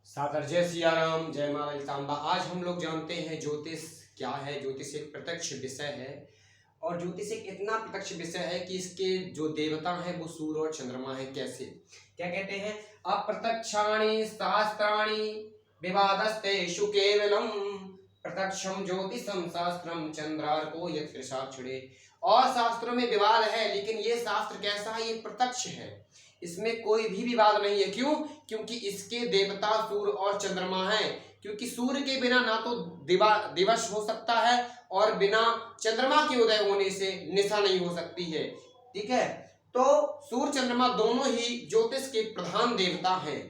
सादर जय सिया राम, जय मां ललितांबा। आज हम लोग जानते हैं ज्योतिष क्या है। ज्योतिष एक प्रत्यक्ष विषय है और ज्योतिष एक इतना प्रत्यक्ष विषय है कि इसके जो देवता हैं वो सूर्य और चंद्रमा है। कैसे क्या कहते हैं, अप्रत्यक्षाणि शास्त्राणि विवादस्तेषु केवलम प्रत्यक्षम ज्योतिषम शास्त्रम चंद्रार्को यत्र साक्षरे। और शास्त्रों में विवाद है, लेकिन ये शास्त्र कैसा है, ये प्रत्यक्ष है, इसमें कोई भी विवाद नहीं है। क्यों? क्योंकि इसके देवता सूर्य और चंद्रमा हैं। क्योंकि सूर्य के बिना ना तो दिवस हो सकता है और बिना चंद्रमा के उदय होने से निशा नहीं हो सकती है। ठीक है, तो सूर्य चंद्रमा दोनों ही ज्योतिष के प्रधान देवता हैं।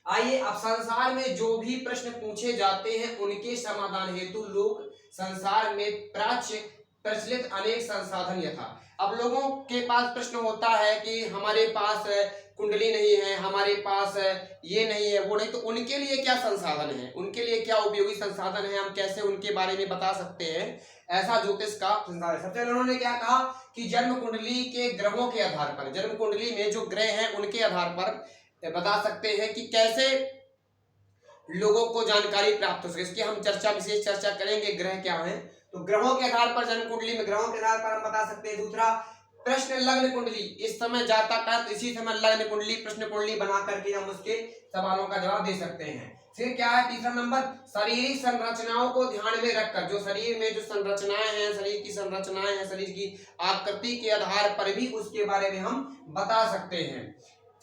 आइए, अब संसार में जो भी प्रश्न पूछे जाते हैं उनके समाधान हेतु लोग संसार में प्रचलित अनेक संसाधन यथा। अब लोगों के पास प्रश्न होता है कि हमारे पास कुंडली नहीं है, हमारे पास ये नहीं है, वो नहीं, तो उनके लिए क्या संसाधन है, उनके लिए क्या उपयोगी संसाधन है, हम कैसे उनके बारे में बता सकते हैं। ऐसा ज्योतिष का संसाधन। सबसे पहले उन्होंने क्या कहा कि जन्म कुंडली के ग्रहों के आधार पर, जन्म कुंडली में जो ग्रह हैं उनके आधार पर बता सकते हैं कि कैसे लोगों को जानकारी प्राप्त हो सके। इसकी हम विशेष चर्चा करेंगे, ग्रह क्या है। तो ग्रहों के आधार पर, जन्म कुंडली में ग्रहों के आधार पर हम बता सकते हैं। दूसरा प्रश्न लग्न कुंडली, इस समय जाता का इसी समय लग्न कुंडली प्रश्न कुंडली बना करके हम उसके सवालों का जवाब दे सकते हैं। फिर क्या है, तीसरा नंबर, शारीरिक संरचनाओं को ध्यान में रखकर, जो शरीर में जो संरचनाएं हैं, शरीर की संरचनाएं हैं, शरीर की आकृति के आधार पर भी उसके बारे में हम बता सकते हैं।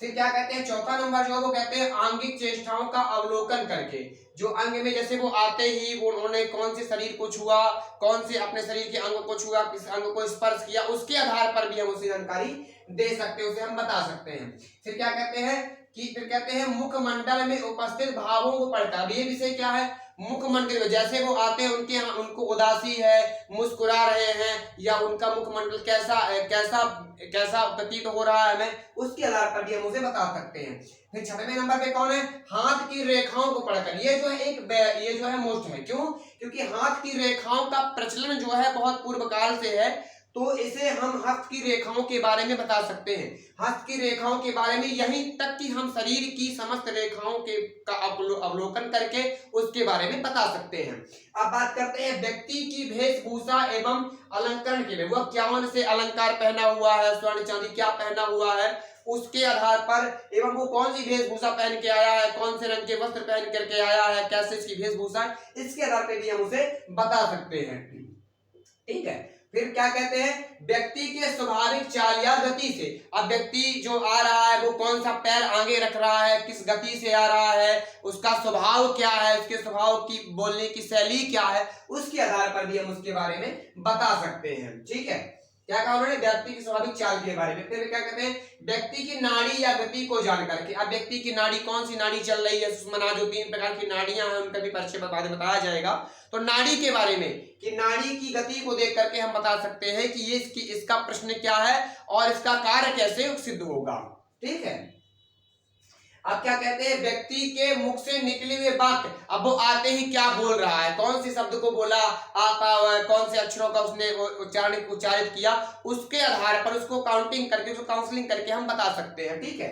फिर क्या कहते हैं, चौथा नंबर जो वो कहते हैं आंगिक चेष्टाओं का अवलोकन करके, जो अंग में जैसे वो आते ही वो उन्होंने कौन से शरीर को छुआ, कौन से अपने शरीर के अंग को छुआ, किस अंग को स्पर्श किया, उसके आधार पर भी हम उसे जानकारी दे सकते हैं, उसे हम बता सकते हैं। फिर क्या कहते हैं मुखमंडल में उपस्थित भावों को पढ़कर। अब ये विषय क्या है, मुखमंडल में जैसे वो आते हैं उनके यहाँ उनको उदासी है, मुस्कुरा रहे हैं, या उनका मुखमंडल कैसा कैसा कैसा प्रतीत हो रहा है हमें, उसके आधार पर भी हम उसे बता सकते हैं। फिर छठवें नंबर पे कौन है, हाथ की रेखाओं को पढ़कर। ये जो है मोस्ट है। क्यों? क्योंकि हाथ की रेखाओं का प्रचलन जो है बहुत पूर्व काल से है, तो इसे हम हस्त की रेखाओं के बारे में बता सकते हैं। हस्त की रेखाओं के बारे में यहीं तक कि हम शरीर की समस्त रेखाओं का अवलोकन करके उसके बारे में बता सकते हैं। अब बात करते हैं व्यक्ति की वेशभूषा एवं अलंकरण के लिए, वह कौन से अलंकार पहना हुआ है, स्वर्ण चांदी क्या पहना हुआ है, उसके आधार पर, एवं वो कौन सी वेशभूषा पहन के आया है, कौन से रंग के वस्त्र पहन करके आया है, कैसे इसकी वेशभूषा है, इसके आधार पर भी हम उसे बता सकते हैं। ठीक है, फिर क्या कहते हैं, व्यक्ति के स्वाभाविक चाल या गति से। अब व्यक्ति जो आ रहा है वो कौन सा पैर आगे रख रहा है, किस गति से आ रहा है, उसका स्वभाव क्या है, उसके स्वभाव की बोलने की शैली क्या है, उसके आधार पर भी हम उसके बारे में बता सकते हैं। ठीक है, क्या कहा उन्होंने, व्यक्ति की स्वाभाविक चाल के बारे में। फिर क्या कहते हैं, व्यक्ति की नाड़ी या गति को जानकर के। अब व्यक्ति की नाड़ी, कौन सी नाड़ी चल रही है, सुषुम्ना, जो 3 प्रकार की नाड़ियां हैं उनका भी परिचय बाद में बताया जाएगा। तो नाड़ी के बारे में कि नाड़ी की गति को देख करके हम बता सकते हैं कि ये इसका प्रश्न क्या है और इसका कार्य कैसे सिद्ध होगा। ठीक है, अब क्या कहते हैं, व्यक्ति के मुख से निकली हुई बात, अब वो आते ही क्या बोल रहा है, कौन से शब्द को बोला, कौन से अक्षरों का उसने उच्चारित किया, उसके आधार पर उसको काउंटिंग करके, उसको काउंसलिंग करके हम बता सकते हैं। ठीक है,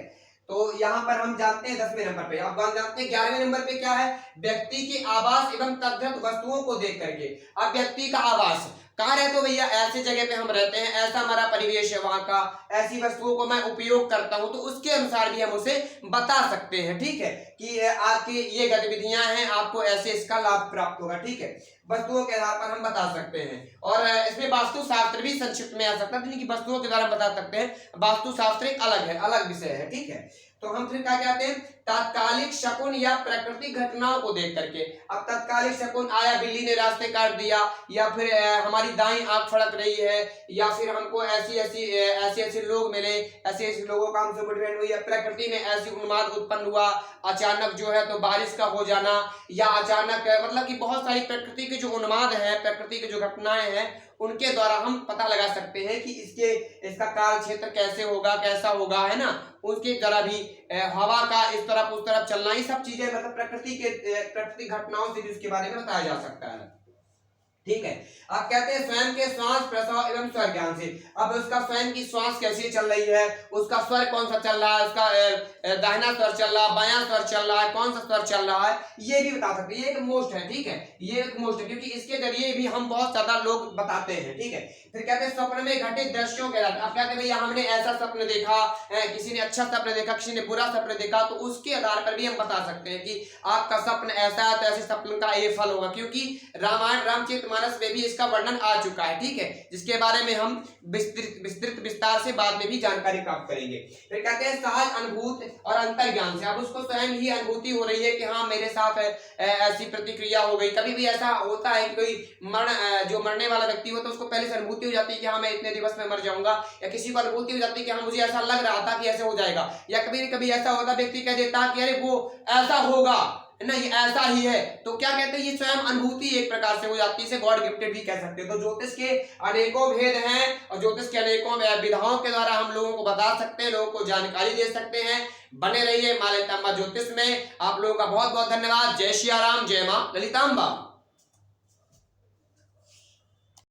तो यहाँ पर हम जानते हैं 10वें नंबर पे। अब जानते हैं 11वें नंबर पे क्या है, व्यक्ति के आवास एवं तद्गत वस्तुओं को देख करके। अब व्यक्ति का आवास कहाँ रहते हो भैया, ऐसी जगह पे हम रहते हैं, ऐसा हमारा परिवेश है वहां का, ऐसी वस्तुओं को मैं उपयोग करता हूं, तो उसके अनुसार भी हम उसे बता सकते हैं। ठीक है, कि आपकी ये गतिविधियां हैं, आपको ऐसे इसका लाभ प्राप्त होगा। ठीक है, वस्तुओं के आधार पर हम बता सकते हैं। और इसमें वास्तु शास्त्र भी संक्षिप्त में आ सकता है, कि वस्तुओं के द्वारा बता सकते हैं। वास्तु शास्त्र एक अलग है, अलग विषय है। ठीक है, तो हम फिर क्या कहते हैं, तात्कालिक शकुन या प्राकृतिक घटनाओं को देख करके। अब तात्कालिक शकुन आया, बिल्ली ने रास्ते काट दिया, या फिर हमारी दाईं आंख फड़क रही है, या फिर हमको ऐसे लोग मिले, ऐसे लोगों का हमसे मुठभेड़ हुई, या प्रकृति में ऐसी उन्माद उत्पन्न हुआ, अचानक जो है तो बारिश का हो जाना, या अचानक मतलब कि बहुत सारी प्रकृति के जो उन्माद है, प्रकृति की जो घटनाएं हैं, उनके द्वारा हम पता लगा सकते हैं कि इसका काल क्षेत्र कैसे होगा, कैसा होगा, है ना। उसके द्वारा भी हवा का इस तरफ उस तरफ चलना, ये सब चीजें मतलब प्रकृति घटनाओं से भी उसके बारे में बताया जा सकता है। ठीक है। आप कहते हैं स्वयं के श्वास प्रश्वास एवं स्वर ज्ञान से। अब उसका स्वयं की श्वास कैसी चल रही है, उसका स्वर कौन सा चल रहा है, उसका दाहिना स्वर चल रहा है, बायां स्वर चल रहा है, कौन सा स्वर चल रहा है, ये भी बता सकते हैं। ये एक मोस्ट है, ठीक है, ये एक मोस्ट है, क्योंकि इसके जरिए भी हम बहुत ज्यादा लोग बताते हैं, ठीक है। फिर कहते हैं स्वप्न में घटित दृश्यों के आधार। अब कहते हैं भैया हमने ऐसा स्वप्न देखा, किसी ने अच्छा स्वप्न देखा, किसी ने बुरा स्वप्न देखा, तो उसके आधार पर भी हम बता सकते हैं कि आपका स्वप्न ऐसा है तो ऐसे स्वप्न का ये फल होगा, क्योंकि रामायण रामचरितमानस में भी इसका वर्णन आ चुका है, ठीक है, जिसके बारे में हम विस्तृत विस्तार से बाद में भी जानकारी प्राप्त करेंगे। फिर कहते हैं सहज अनुभूत और अंतर ज्ञान से। अब उसको स्वयं ही अनुभूति हो रही है कि हाँ मेरे साथ ऐसी प्रतिक्रिया हो गई। कभी भी ऐसा होता है कि कोई जो मरने वाला व्यक्ति होता है उसको पहले से अनुभूति हो जाती है कि हाँ मैं इतने दिवस में मर जाऊंगा, या किसी को अनुभूति हो जाती है कि हाँ मुझे ऐसा लग रहा था कि ऐसे हो जाएगा, या कभी कभी ऐसा होता व्यक्ति कह देता कि अरे वो ऐसा होगा ना, ये ऐसा ही है, तो क्या कहते हैं ये स्वयं अनुभूति एक प्रकार से हो जाती है, इसे गॉड गिफ्टेड भी कह सकते हैं। तो ज्योतिष के अनेकों भेद हैं और ज्योतिष के अनेकों विधाओं के द्वारा हम लोगों को बता सकते हैं, लोगों को जानकारी दे सकते हैं। बने रहिए माँ ललितांबा ज्योतिष में। आप लोगों का बहुत बहुत धन्यवाद। जय श्री राम, जय माँ ललितांबा।